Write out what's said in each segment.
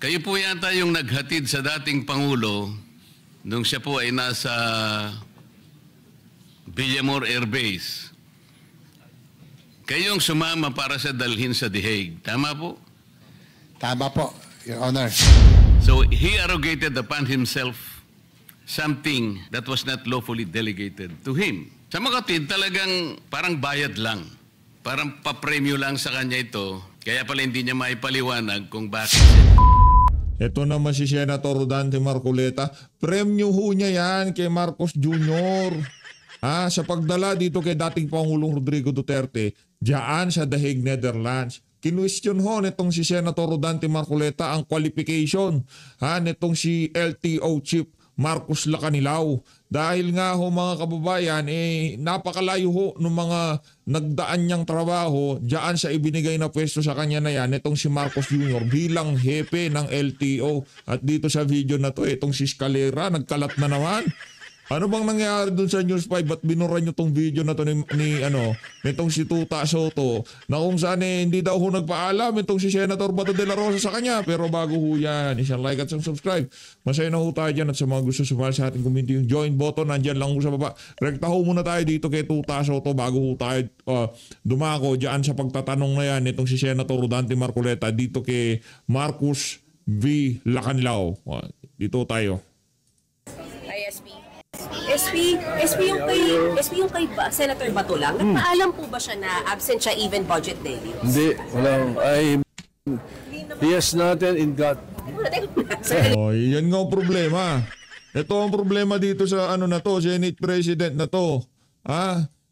Kayo po yata yung naghatid sa dating Pangulo nung siya po ay nasa Villamor Air Base. Kayong sumama para sa dalhin sa The Hague. Tama po? Tama po, Your Honor. So he arrogated upon himself something that was not lawfully delegated to him. Sa Makatid, talagang parang bayad lang. Parang papremyo lang sa kanya ito. Kaya pala hindi niya maipaliwanag kung bakit. Ito naman si Senator Rodante Marcoleta. Premyo ho niya yan kay Marcos Jr. Sa pagdala dito kay dating Pangulong Rodrigo Duterte, diyan sa The Hague, Netherlands. Kinwestiyon ho nitong si Senator Rodante Marcoleta ang qualification nitong si LTO Chief Marcos Lacanilao. Dahil nga ho mga kababayan, napakalayo ho ng mga nagdaan niyang trabaho diyan sa ibinigay na pwesto sa kanya na yan, itong si Marcos Jr. bilang hepe ng LTO. At dito sa video na to, itong si Escalera, nagkalat na naman. Ano bang nangyari dun sa News 5? Ba't binura nyo tong video na to nitong si Tuta Soto na kung saan hindi daw ho nagpaalam itong si Senator Bato de la Rosa sa kanya. Pero bago ho yan, isang like at isang subscribe. Masaya na ho tayo dyan at sa mga gusto sumali sa ating community, yung join button nandyan lang ho sa baba. Rekta ho muna tayo dito kay Tuta Soto bago ho tayo dumako dyan sa pagtatanong na yan itong si Senator Rodante Marcoleta dito kay Marcos V. Lacanilao. Dito tayo. SP yung kay Senator Bato lang. Nagpaalam po ba siya na absent siya even budget daily? Hindi, walang. He has nothing in God. Yan nga ang problema. Ito ang problema dito sa na to, Senate President na to.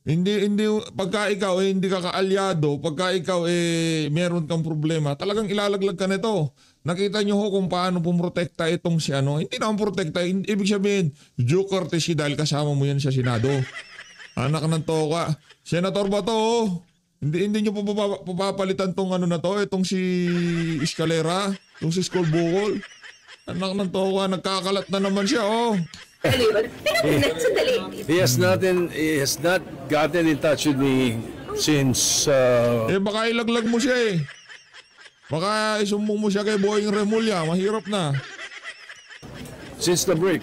Hindi pagka ikaw hindi ka kaalyado, pagka ikaw meron kang problema, talagang ilalaglag ka nito. Nakita niyo ho kung paano pumotekta itong si hindi naman protekta, ibig sabihin due courtesy dahil kasama mo yan sa Senado. Anak ng toka. Senator Bato, hindi niyo papapalitan tong na to, itong si Escalera, itong si Skull Bukol. Anak ng toka, nagkakalat na naman siya He has not gotten in touch with me since baka ilaglag mo siya Baka isumbong mo siya kay Boying Remulla, mahirap na. Since the break.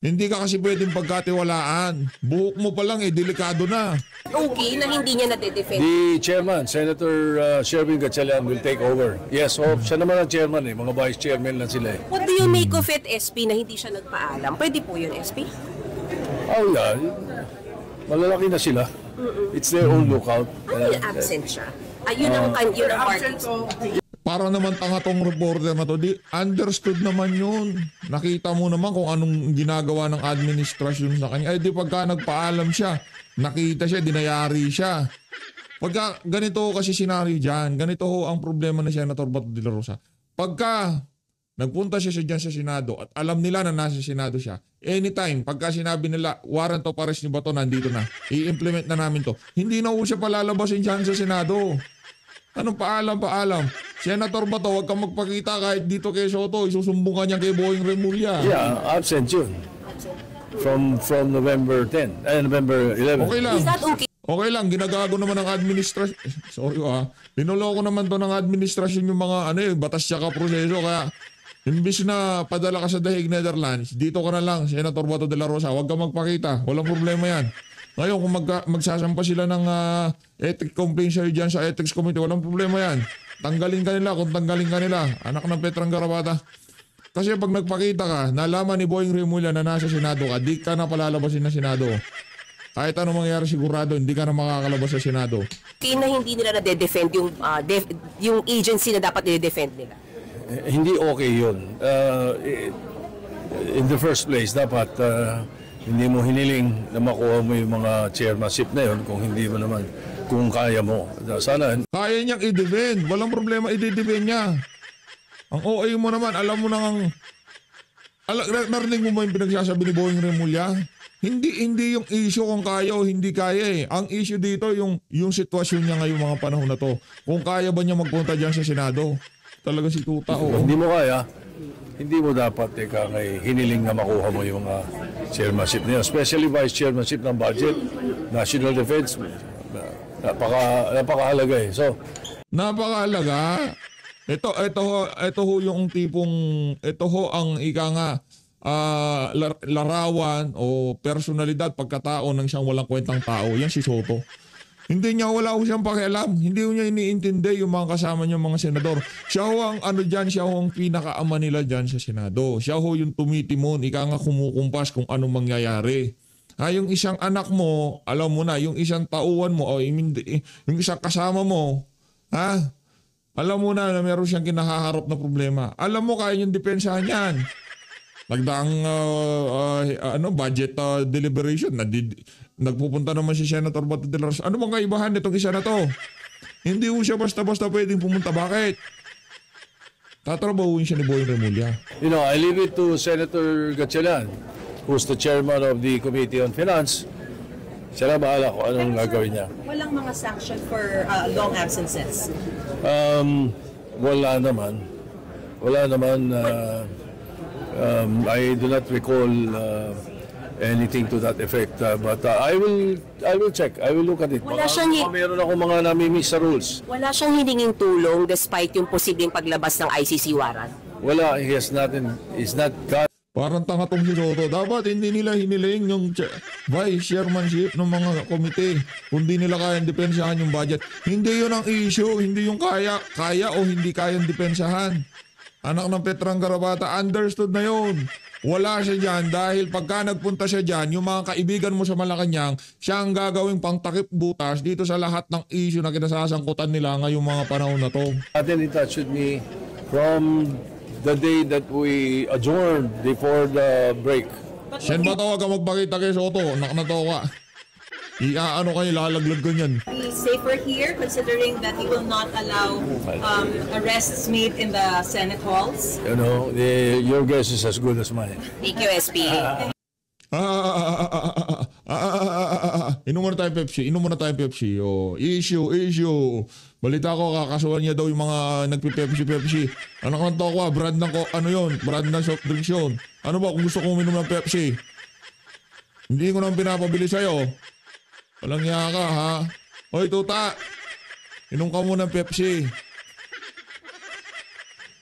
Hindi ka kasi pwedeng pagkatiwalaan. Buhok mo pa lang delikado na. Okay na hindi niya na-defend. The chairman, Senator Sherwin Gatchalian will take over. Yes, siya naman ang chairman mga vice chairman lang sila What do you make of it, SP, na hindi siya nagpaalam? Pwede po yun, SP? Yeah. Malalaki na sila. It's their own lookout. Ano yung absent siya? Yun ang parties. Para naman tanga tong reporter na to. Understood naman yun. Nakita mo naman kung anong ginagawa ng administrasyon sa kanya. Di pagka nagpaalam siya, nakita siya, dinayari siya. Pagka ganito kasi senaryo dyan, ganito ho ang problema na Senator Bato de la Rosa. Pagka nagpunta siya dyan sa Senado at alam nila na nasa Senado siya, anytime, pagka sinabi nila, warrant of arrest ni Bato nandito na, i-implement na namin to. Hindi na ho siya palalabasin dyan sa Senado. Anong paalam? Senator Bato, huwag kang magpakita kahit dito kay Soto, isusumbong ka niya kay Boying Remulla. Yeah, absent yun. From November 10, November 11. Okay lang. Is that okay? Okay lang, ginagago naman ng administrasyon. Sorry Linuloko naman to ng administrasyon yung mga batas tsaka proseso. Kaya imbis na padala ka sa The Hague, Netherlands, dito ka na lang, Senator Bato de la Rosa, huwag kang magpakita. Walang problema yan. Ngayon, kung magsasampa sila ng ethics complaint sa'yo dyan sa ethics committee, walang problema yan. Tanggalin ka nila kung tanggalin ka nila. Anak ng Petrang Garabata. Kasi pag nagpakita ka, nalaman ni Boying Remulla na nasa Senado ka, di ka na palalabasin ng Senado. Kahit ano mangyari sigurado, hindi ka na makakalabas sa Senado. Okay na hindi nila na-defend yung agency na dapat i-defend nila? Hindi okay yun. In the first place, dapat hindi mo hiniling na makuha mo yung mga chairmanship na yun kung hindi mo naman, kung kaya mo. Sana. Kaya niyang i-defend. Walang problema, i-defend niya. Ang OA mo naman, alam mo nang narinig mo ba yung pinagsasabi ni Boying Remulla? Hindi yung issue kung kaya o hindi kaya Ang issue dito yung sitwasyon niya ngayong mga panahon na to. Kung kaya ba niya magpunta dyan sa Senado. Talaga si Tuta. Hindi mo kaya. Hindi mo dapat hiniling na makuha mo yung chairmanship niya. Especially vice chairmanship ng budget, national defense. Napakahalaga So, napakahalaga. Ito ho yung tipong, ito ho ang ika nga, larawan o personalidad, pagkatao ng siyang walang kwentang tao. Yan si Soto. Hindi niya, wala ho siyang pakialam. Hindi ho niya iniintindi yung mga kasama niya mga senador. Siya ho ang ano dyan, siya ho ang pinakaama nila dyan sa Senado. Siya ho yung tumitimon, ika nga kumukumpas kung anong mangyayari. Yung isang anak mo, alam mo na, yung isang tauhan mo, o yung isang kasama mo, alam mo na meron siyang kinahaharap na problema. Alam mo, kaya yung depensahan yan. Nagdaang budget deliberation, nagpupunta naman si Senator Bato de la Rosa. Ano bang kaibahan nitong isa na to? Hindi ho siya basta-basta pwedeng pumunta. Bakit? Tatrabahuin siya ni Boy Remulla. You know, I leave it to Senator Gatchalian, who's the chairman of the Committee on Finance. Siya na bahala kung anong gagawin niya. Walang mga sanction for long absences. Wala naman. Wala naman. I do not recall anything to that effect. But I will check. I will look at it. Wala Baka siyang meron ako mga nami-miss sa rules. Wala siyang hiningin tulong despite yung posibleng paglabas ng ICC warrant. Wala. He has nothing. He's not got. Parang tanga tong si Soto. Dapat hindi nila hiniling yung vice chairmanship ng mga komite. Kung di nila kayang depensahan yung budget. Hindi yun ang issue. Hindi yung kaya o hindi kayang depensahan. Anak ng Petrang Garabata, understood na yun. Wala siya dyan dahil pagka nagpunta siya dyan, yung mga kaibigan mo sa Malacanang, siya ang gagawing pangtakip butas dito sa lahat ng issue na kinasasangkutan nila ngayong mga panahon na to. Nothing in touch with me from the day that we adjourned before the break. Sen ba tawag ka magpakita kay Soto? Nakanato ka. Iaano kayo, lalaglag ko niyan. Be safer here considering that he will not allow arrests made in the Senate halls? You know, your guess is as good as mine. Thank you, SP. Inom muna tayong Pepsi. Oh, issue. Balita ko, kakasuhan niya daw yung mga nagpi-Pepsi. Anak ng tokwa, brand ng brand ng soft drinks yun. Ano ba kung gusto kong uminom ng Pepsi? Hindi ko nang pinapabili sa'yo. Walang niya ka, ha? Hoy, tuta! Inom ka muna ng Pepsi.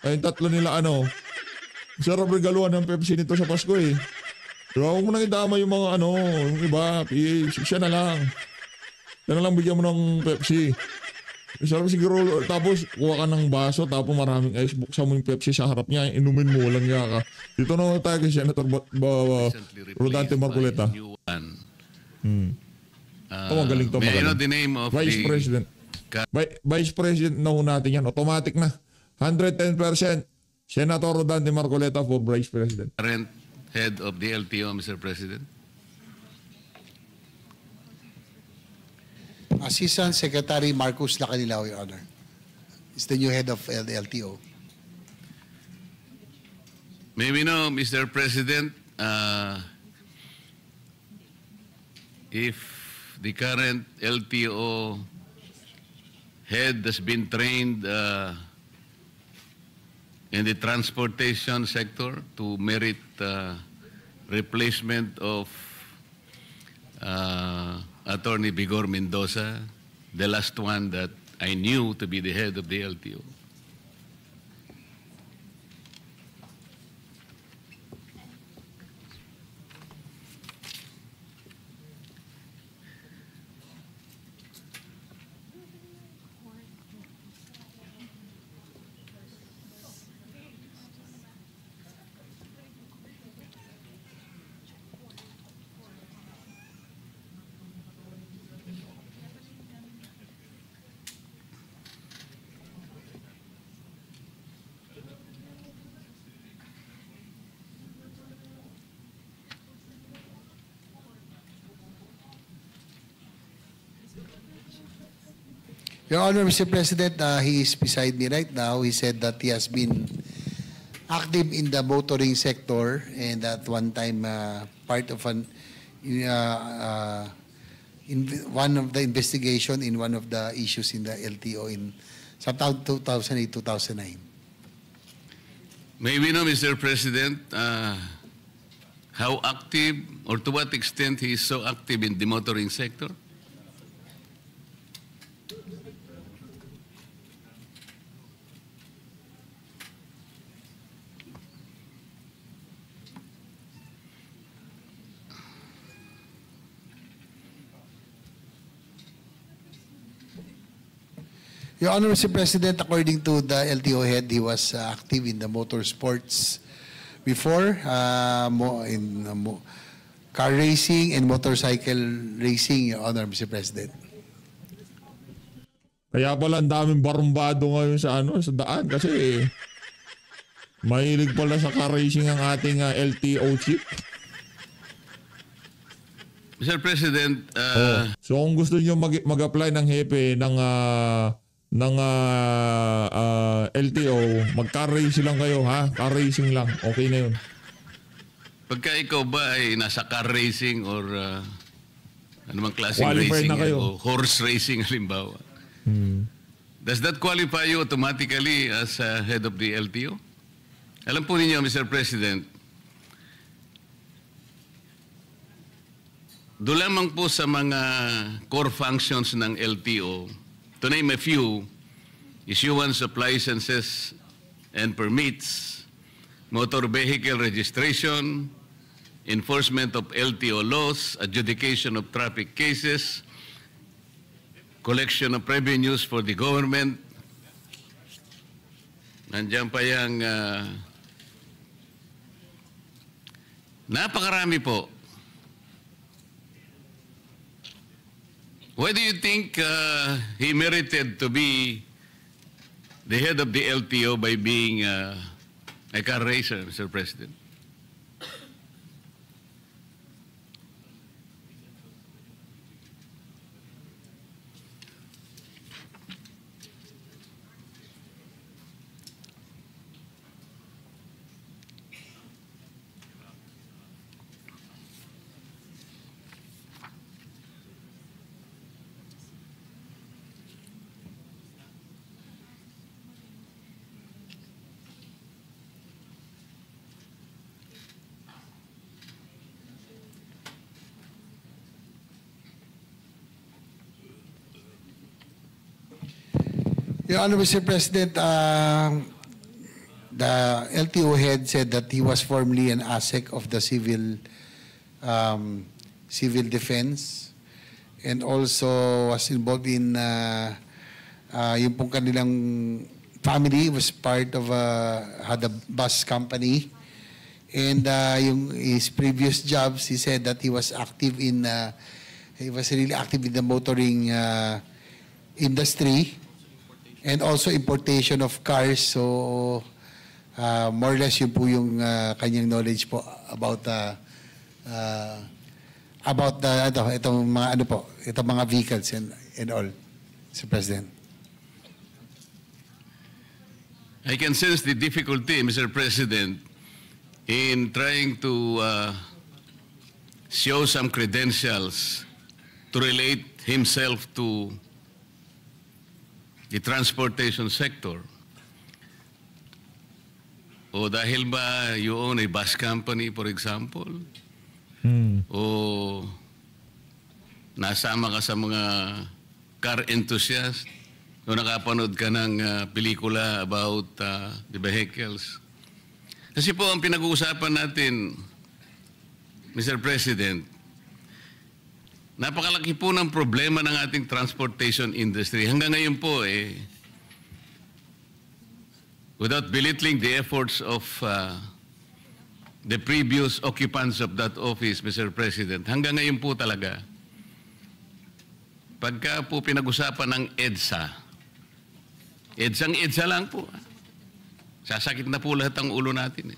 Kayong tatlo nila sarap regaluhan ng Pepsi nito sa Pasko eh. Pero huwag mo nang idama yung mga yung iba, siya na lang. Siya na lang bigyan mo ng Pepsi. Sarap siguro, tapos kuha ka ng baso, tapos maraming ice, buksan mo yung Pepsi sa harap niya, inumin mo, walang niya ka. Dito na tayo kay Senator Rodante Marcoleta. Magaling to, May I know magaling. the name of Vice President. Vice President na ho natin yan. Automatic na. 110%. Senator Rodante Marcoleta for Vice President. current head of the LTO, Mr. President? Assistant Secretary Marcus Lacanilao, Your Honor, is the new head of the LTO. May we know, Mr. President, if the current LTO head has been trained in the transportation sector to merit replacement of Attorney Vigor Mendoza, the last one that I knew to be the head of the LTO. Your Honor, Mr. President, he is beside me right now. He said that he has been active in the motoring sector and at one time part of in one of the investigation in one of the issues in the LTO in sometime 2008-2009. May we know, Mr. President, how active or to what extent he is so active in the motoring sector? Your Honor, Mr. President, according to the LTO head, he was active in the motorsports before, car racing and motorcycle racing, Your Honor, Mr. President. Kaya pala ang daming barumbado ngayon sa sa daan kasi mahilig pala sa car racing ang ating LTO chief. Mr. President, So kung gusto niyo mag-apply ng hepe ng LTO, mag-car racing lang kayo ha? Car racing lang. Okay na yun. pagka ikaw ba ay nasa car racing or anumang klaseng Qualified racing na kayo. o horse racing halimbawa, does that qualify you automatically as head of the LTO? Alam po ninyo, Mr. President, doon lamang po sa mga core functions ng LTO, to name a few, issuance of licenses and permits, motor vehicle registration, enforcement of LTO laws, adjudication of traffic cases, collection of revenues for the government. Nandiyan pa yung napakarami po. Why do you think he merited to be the head of the LTO by being a car racer, Mr. President? Your Honor, Mr. President, the LTO head said that he was formerly an ASEC of the civil defense and also was involved in yung pong kanilang family was part of had a bus company, and his previous jobs, he said that he was really active in the motoring industry and also importation of cars. So more or less yun po yung kanyang knowledge po about itong mga vehicles and all, Mr. President. I can sense the difficulty, Mr. President, in trying to show some credentials to relate himself to the transportation sector. O dahil ba you own a bus company, for example? O nasama ka sa mga car enthusiast? O nakapanood ka ng pelikula about the vehicles? Kasi po ang pinag-uusapan natin, Mr. President, napakalaki po ng problema ng ating transportation industry. Hanggang ngayon po, without belittling the efforts of the previous occupants of that office, Mr. President, hanggang ngayon po talaga, pagka po pinag-usapan ng EDSA, EDSA lang po. Sasakit na po lahat ang ulo natin.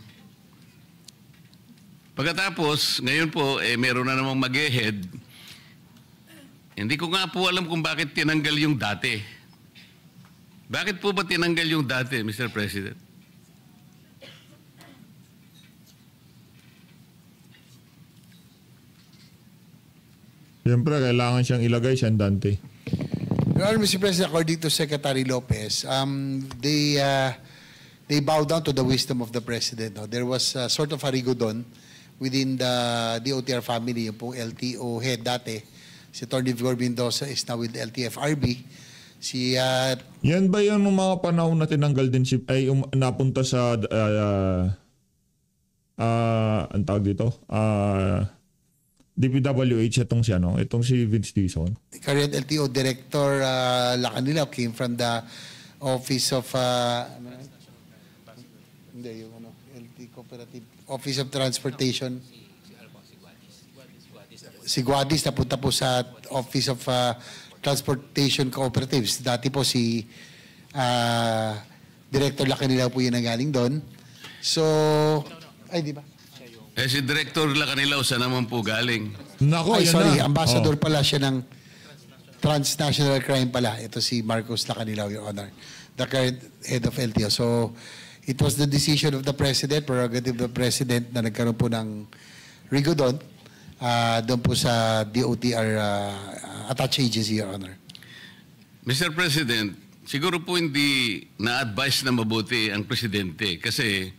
Pagkatapos, ngayon po, meron na namang mag-head. Hindi ko nga po alam kung bakit tinanggal yung dati. Bakit po ba tinanggal yung dati, Mr. President? Siyempre, kailangan siyang ilagay siyang Dante. Your Honor, Mr. President, according to Secretary Lopez, they bow down to the wisdom of the President. No? There was sort of a rigodon within the DOTR family, yung pong LTO head dati. Si Atty. Vigor Mendoza is now with the LTFRB. Yan ba yung mga panahon na tinanggal din ay napunta sa ang tawag dito? DPWH itong si Vince Dizon. The current LTO Director Lacanilao came from the Office of LT Cooperative Office of Transportation. Si Guadis napunta po sa Office of Transportation Cooperatives. Dati po si Director Lacanilao po yun ang galing doon. So, ay di ba? Si Director Lacanilao, saan naman po galing? Nako, Ay, yan sorry, na. ambassador pala siya ng transnational crime pala. Ito si Marcos Lacanilao, Your Honor, the current head of LTO. So, it was the decision of the President, prerogative of the President na nagkaroon po ng rigo doon po sa DOTR attached agency, Your Honor. Mr. President, siguro po hindi na-advise na mabuti ang Presidente kasi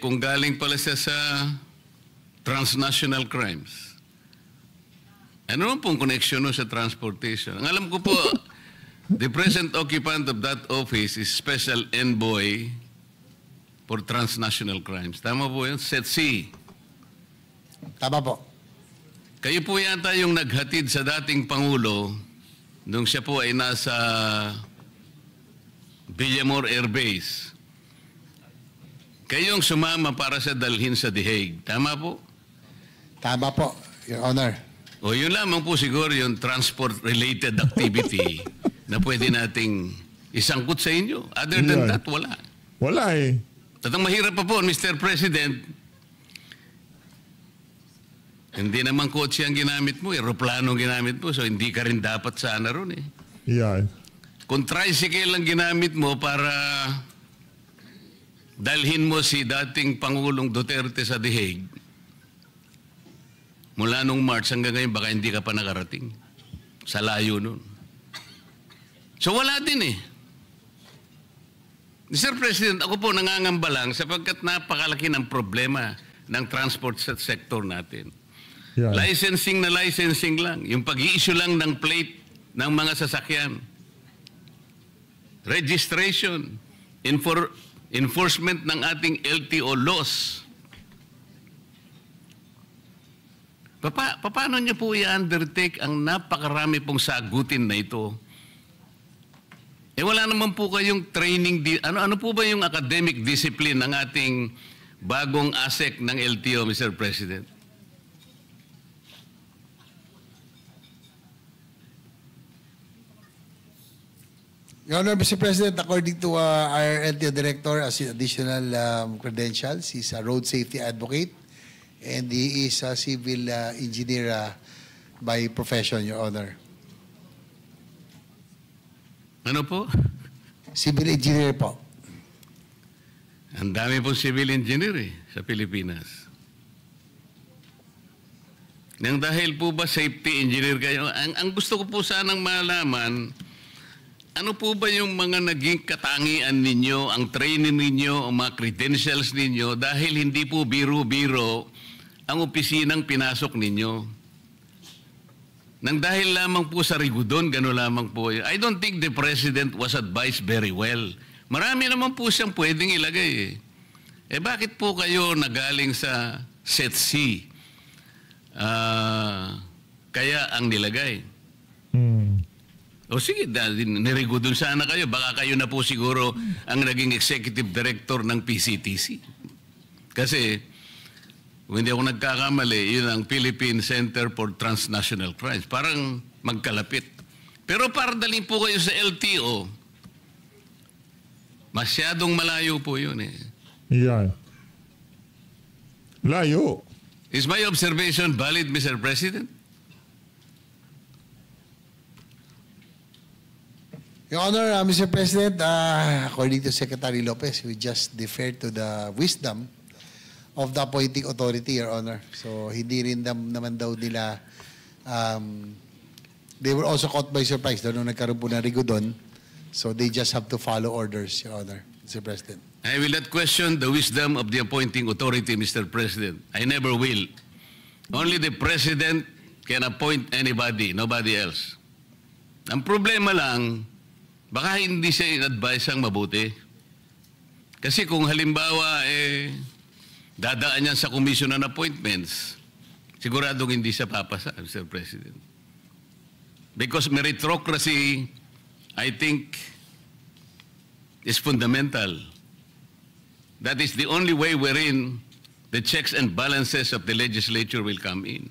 kung galing pala siya sa transnational crimes, ano naman pong connection no sa transportation? Ang alam ko po, the present occupant of that office is Special Envoy for Transnational Crimes. Tama po yun? SETC. Tama po. Kayo po yata yung naghatid sa dating Pangulo nung siya po ay nasa Villamor Air Base. Kayong sumama para sa dalhin sa The Hague. Tama po? Tama po, Your Honor. O yun lamang po siguro yung transport-related activity na pwede nating isangkot sa inyo. Other than that, wala. Wala eh. At ang mahirap pa po, Mr. President, hindi naman kotse ang ginamit mo, aeroplano ang ginamit mo, so hindi ka rin dapat sana ron eh. Yan. Kung tricycle lang ginamit mo para dalhin mo si dating Pangulong Duterte sa The Hague, mula nung March hanggang ngayon, baka hindi ka pa nakarating. Sa layo nun. So wala din eh. Mr. President, ako po nangangamba lang sapagkat napakalaki ng problema ng transport sector natin. Yan. Licensing na licensing lang. Yung pag-i-issue lang ng plate ng mga sasakyan. Registration. Enforcement ng ating LTO laws. Paano niyo po i-undertake ang napakarami pong sagutin na ito? Wala naman po kayong training. Ano po ba yung academic discipline ng ating bagong ASEC ng LTO, Mr. President? Your Honor, Mr. President, according to our LTO Director, as additional credentials, he's a road safety advocate and he is a civil engineer by profession, Your Honor. Ano po? Civil engineer po. Ang dami pong civil engineer sa Pilipinas. Nang dahil po ba safety engineer kayo, ang gusto ko po sanang malaman, ano po ba yung mga naging katangian ninyo, ang training ninyo, ang mga credentials ninyo, dahil hindi po biro-biro ang opisinang pinasok ninyo? Nang dahil lamang po sa rigudon, gano'n lamang po. I don't think the President was advised very well. Marami naman po siyang pwedeng ilagay eh. Bakit po kayo nagaling sa SETC? Kaya ang nilagay. O sige, nirigo dun sana kayo. Baka kayo na po siguro ang naging executive director ng PCTC. Kasi, kung hindi ako nagkakamali, yun ang Philippine Center for Transnational Crimes. Parang magkalapit. Pero para dalhin po kayo sa LTO, masyadong malayo po yun eh. Yan. Layo. Is my observation valid, Mr. President? Your Honor, Mr. President, according to Secretary Lopez, we just defer to the wisdom of the appointing authority, Your Honor. So, hindi rin naman daw nila, they were also caught by surprise doon nung nagkaroon po ng rigo doon. So, they just have to follow orders, Your Honor, Mr. President. I will not question the wisdom of the appointing authority, Mr. President. I never will. Only the President can appoint anybody, nobody else. Ang problema lang, baka hindi siya in-advise ang mabuti. Kasi kung halimbawa, dadaan yan sa commission on appointments, siguradong hindi siya papasa, Mr. President. Because meritocracy, I think, is fundamental. That is the only way wherein the checks and balances of the legislature will come in.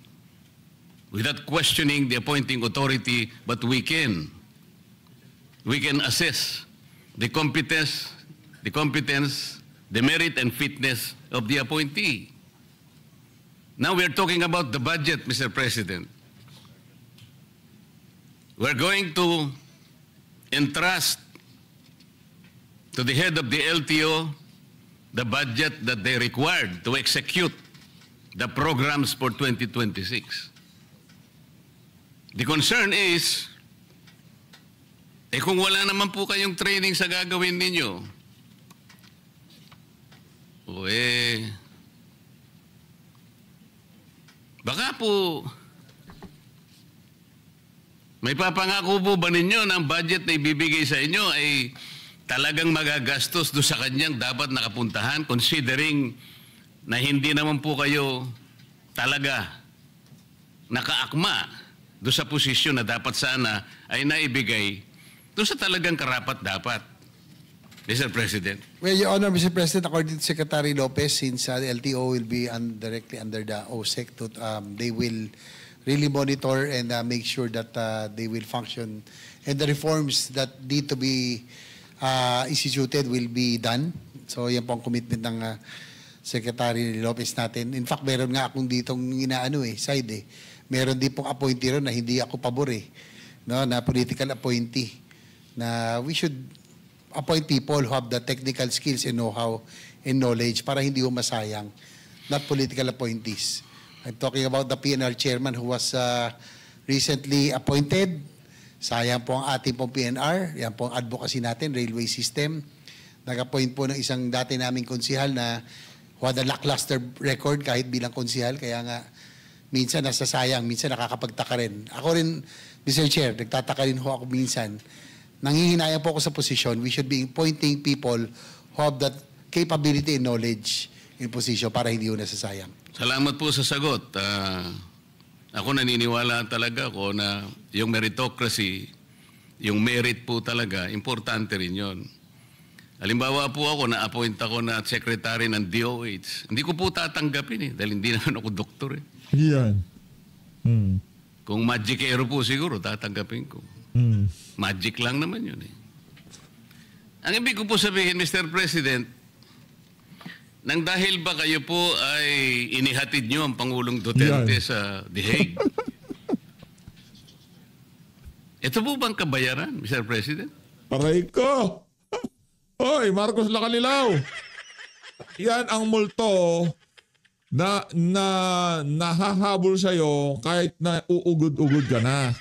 Without questioning the appointing authority, but we can assess the competence, the merit and fitness of the appointee. Now we're talking about the budget, Mr. President. We're going to entrust to the head of the LTO the budget that they required to execute the programs for 2026. The concern is, kung wala naman po kayong training sa gagawin ninyo, baka po, may papangako po ba ninyo na ang budget na ibibigay sa inyo ay talagang magagastos doon sa kanyang dapat nakapuntahan, considering na hindi naman po kayo talaga nakaakma doon sa posisyon na dapat sana ay naibigay doon sa talagang karapat-dapat, Mr. President? Well, Your Honor, Mr. President, according to Secretary Lopez, since the LTO will be directly under the OSEC, they will really monitor and make sure that they will function and the reforms that need to be instituted will be done. So yan po ang commitment ng Secretary Lopez natin. In fact, meron nga akong ditong side. Meron din pong appointee ron na hindi ako pabor no, na political appointee. Na we should appoint people who have the technical skills and know-how and knowledge para hindi masayang, not political appointees. I'm talking about the PNR chairman who was recently appointed. Sayang po ang ating pong PNR. Yan po ang advocacy natin, railway system. Nag-appoint po ng isang dati naming konsihal na who had a lackluster record kahit bilang konsihal. Kaya nga, minsan nasasayang, minsan nakakapagtaka rin. Ako rin, Mr. Chair, nagtataka rin ho ako minsan. Nangihinayang po ako sa posisyon. We should be appointing people who have that capability and knowledge in position para hindi ho nasasayang. Salamat po sa sagot. Ako naniniwala talaga ako na yung meritocracy, yung merit po talaga, importante rin yun. Halimbawa po ako, na-appoint ako na secretary ng DOH. Hindi ko po tatanggapin dahil hindi naman ako doktor Yan. Kung magicero po siguro, tatanggapin ko. Magic lang naman yun Ang ibig ko po sabihin, Mr. President, nang dahil ba kayo po ay inihatid nyo ang Pangulong Duterte sa The Hague? Ito po bang kabayaran, Mr. President? Aray ko! Hoy, Marcos Lacanilaw! Yan ang multo na nahahabol sa'yo kahit na uugod-ugod ka na.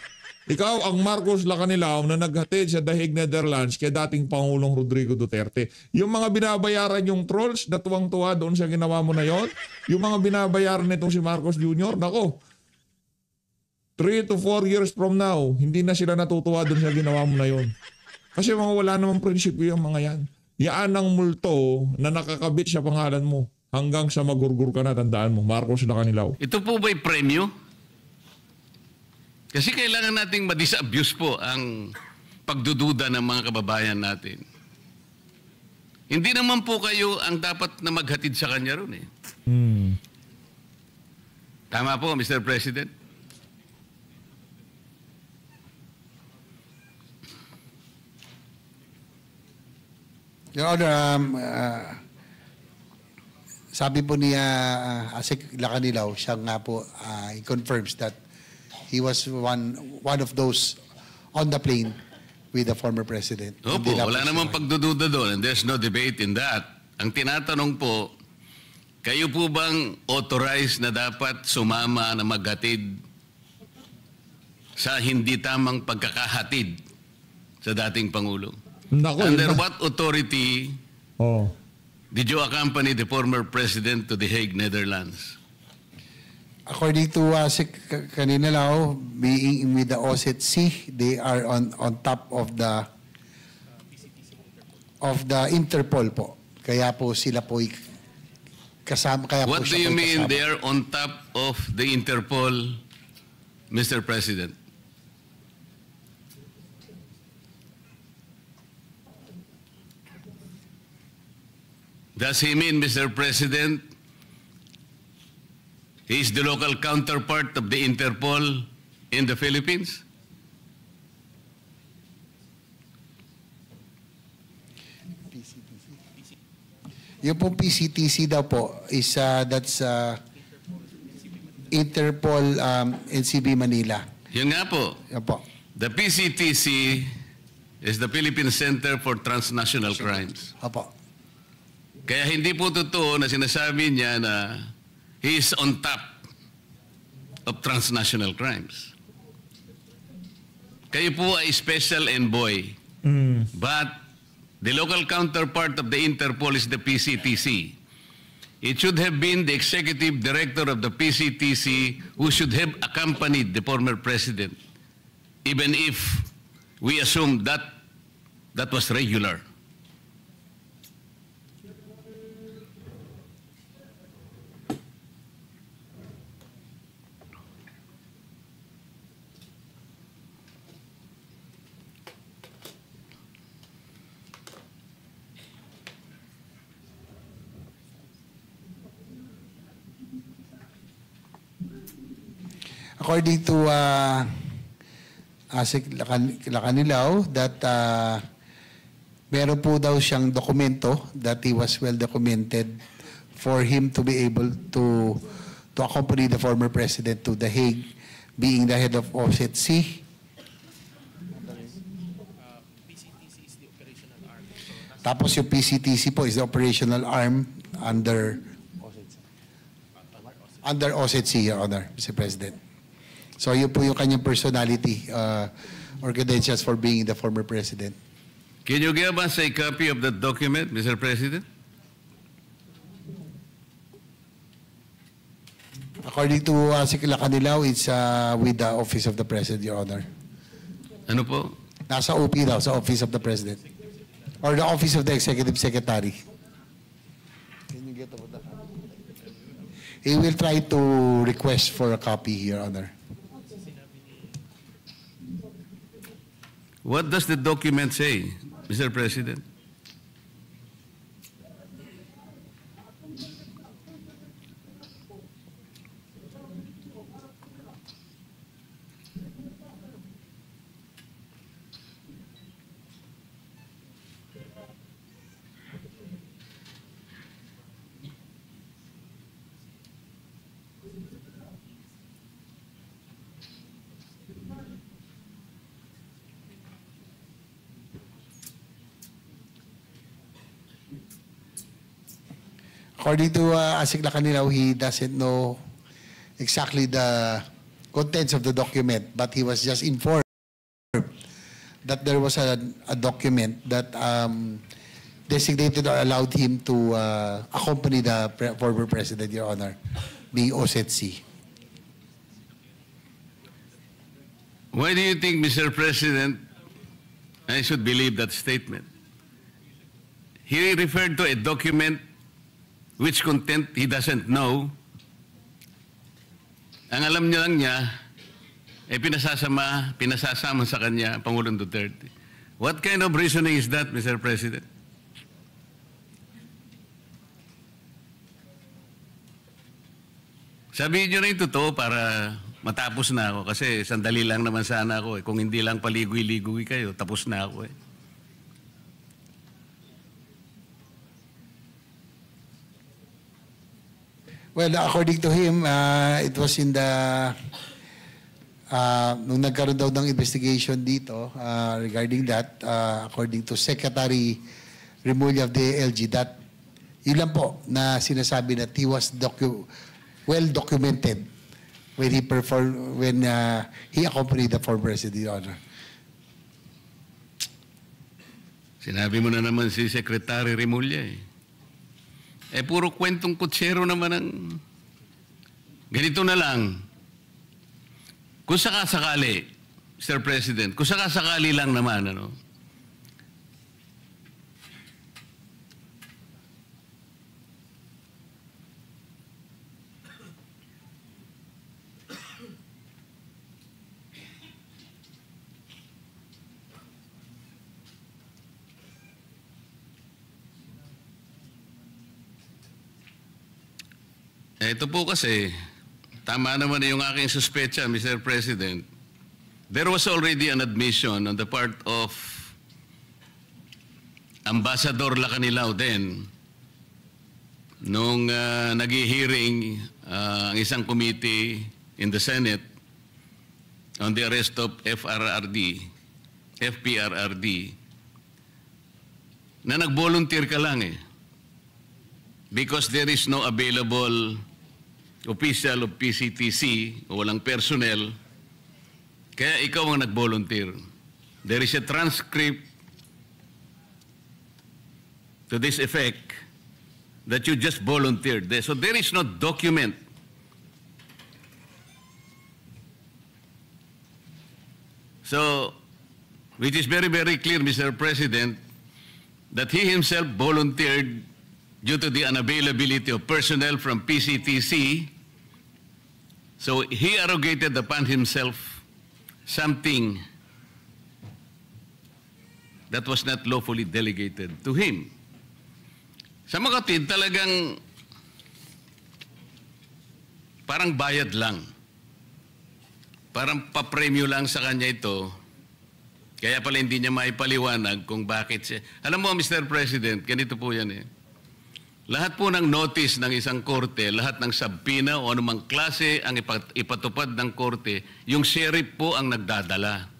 Ikaw ang Marcos Lacanilaw na naghatid sa The Hague, Netherlands kay dating Pangulong Rodrigo Duterte. Yung mga binabayaran yung trolls na tuwang-tuwa doon sa ginawa mo na yon, yung mga binabayaran nitong si Marcos Jr., nako, 3 to 4 years from now, hindi na sila natutuwa doon sa ginawa mo na yon. Kasi mga wala namang prinsipyo yung mga yan. Yaan ang multo na nakakabit sa pangalan mo hanggang sa magurgur ka na, tandaan mo, Marcos Lacanilaw. Ito po ba'y premyo? Kasi kailangan nating ma-disabuse po ang pagdududa ng mga kababayan natin. Hindi naman po kayo ang dapat na maghatid sa kanya ron Tama po, Mr. President? Your Honor, sabi po niya Asik Lacanilaw, siya nga po, he confirms that he was one of those on the plane with the former president. Opo, wala namang pagdududa doon and there's no debate in that. Ang tinatanong po, kayo po bang authorized na dapat sumama na maghatid sa hindi tamang pagkakahatid sa dating Pangulo? Under what authority did you accompany the former president to The Hague, Netherlands? According to kanina lang, being with the OSCE, they are on top of the Interpol po. Kaya po sila po kasama, kaya po What do siya you po mean kasama. they are on top of the Interpol, Mr. President? Does he mean, Mr. President, he is the local counterpart of the Interpol in the Philippines? Yung pong PCTC daw po is that's Interpol NCB Manila. Yun nga po. Yan po. The PCTC is the Philippine Center for Transnational Crimes. Opo. Kaya hindi po totoo na sinasabi niya na he is on top of transnational crimes. Kayo po ay special envoy. But the local counterpart of the Interpol is the PCTC. It should have been the executive director of the PCTC who should have accompanied the former president, even if we assume that that was regular. According to Asik Lacanilaw, that meron po daw siyang dokumento that he was well documented for him to be able to accompany the former president to The Hague, being the head of OSCE. Tapos yung PCTC po is the operational arm under OSCE, Your Honor, Mr. President. So yun po yung kanyang personality or credentials for being the former president. Can you give us a copy of that document, Mr. President? According to Asik Lacanilaw, it's with the Office of the President, Your Honor. Ano po? Nasa OP daw, sa Office of the President. Or the Office of the Executive Secretary. Can you get about that? He will try to request for a copy, Your Honor. What does the document say, Mr. President? According to Asik Lacanilaw, he doesn't know exactly the contents of the document, but he was just informed that there was a document that designated or allowed him to accompany the former president, Your Honor, being OSCE. Why do you think, Mr. President, I should believe that statement? He referred to a document which content he doesn't know. Ang alam niya lang niya, pinasasama sa kanya Pangulong Duterte. What kind of reasoning is that, Mr. President? Sabihin niyo na yung totoo para matapos na ako kasi sandali lang naman sana ako eh. Kung hindi lang paligoy-ligoy kayo, tapos na ako eh. Well, according to him, it was in the nung nagkaroon daw ng investigation dito regarding that, according to Secretary Remulla of the LG, that yun lang po na sinasabi that he was well documented when he accompanied the former president, Your Honor. Sinabi mo na naman si Secretary Remulla eh. Puro kwentong kutsero naman ang... Ganito na lang. Kung sakasakali, Mr. President, kung sakasakali lang naman, ano, ito po kasi, tama naman yung aking suspecha, Mr. President. There was already an admission on the part of Ambassador Lacanilao then nung nag-hearing ang isang committee in the Senate on the arrest of FPRRD, na nag-volunteer ka lang eh. Because there is no available official of PCTC o walang personnel, kaya ikaw ang nag-volunteer. There is a transcript to this effect that you just volunteered. So there is no document. So, which is very, very clear, Mr. President, that he himself volunteered due to the unavailability of personnel from PCTC. So he arrogated upon himself something that was not lawfully delegated to him. Sa mga kapatid, talagang parang bayad lang. Parang papremyo lang sa kanya ito. Kaya pala hindi niya maipaliwanag kung bakit siya. Alam mo, Mr. President, ganito po yan eh. Lahat po ng notice ng isang korte, lahat ng subpoena o anumang klase ang ipatupad ng korte, yung sheriff po ang nagdadala.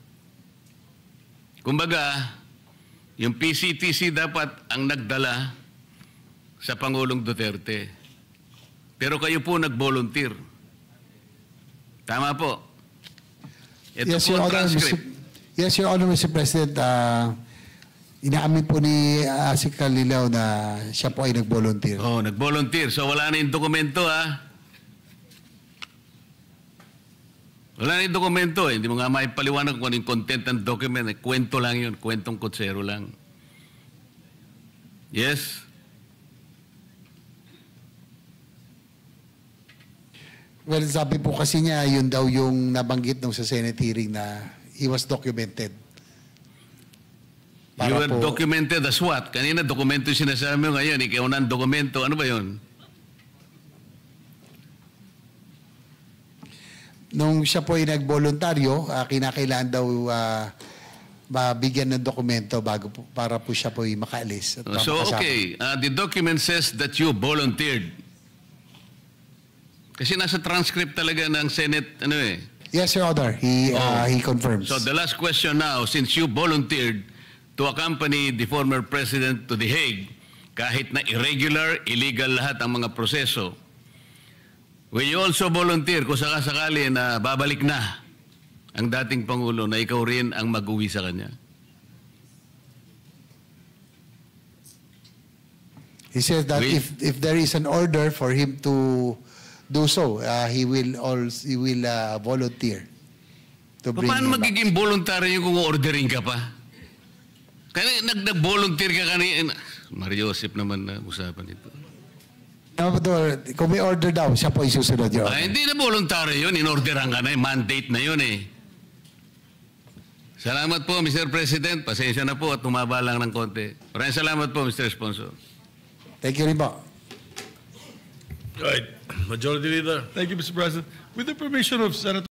Kumbaga, yung PCTC dapat ang nagdala sa Pangulong Duterte. Pero kayo po nag-volunteer. Tama po. Ito Yes, po Your ang Honor, transcript. Yes, Your Honor, Mr. President, inaamin po ni si Calilao na siya po ay nag-volunteer. Oh, nag-volunteer. So wala na yung dokumento, ha? Wala na yung dokumento, eh. Hindi mo nga maipaliwanag kung ano yung content ng document. Eh. Kwento lang yun. Kwentong kutsero lang. Yes? Well, sabi po kasi niya, yun daw yung nabanggit nung sa Senate hearing na he was documented. You were documented as what? Kanina dokumento yung sinasabi mo, ngayon ikaw na ang dokumento. Ano ba yun? Nung siya po ay nagboluntaryo, kinakailangan daw mabigyan ng dokumento para po siya po ay makaalis. At So, makasama. okay. The document says that you volunteered. Kasi nasa transcript talaga ng Senate, ano eh. Yes, Your Honor. He confirms. So, the last question now, since you volunteered to accompany the former president to The Hague, kahit na irregular, illegal lahat ang mga proseso, will you also volunteer kung sakasakali na babalik na ang dating Pangulo na ikaw rin ang mag-uwi sa kanya? He says that if there is an order for him to do so, he will volunteer to bring Paano him back. magiging voluntary kung ordering ka pa? Kaya nag-volunteer ka kanina. Mario Joseph naman na usapan ito. No, but kung may order daw, siya po isusunod yun. Hindi na voluntary yun. In-orderan ka na. Mandate na yun eh. Salamat po, Mr. President. Pasensya na po at tumaba lang ng konti. Maraming salamat po, Mr. Sponsor. Thank you rin po. Right. Majority Leader. Thank you, Mr. President. With the permission of Senator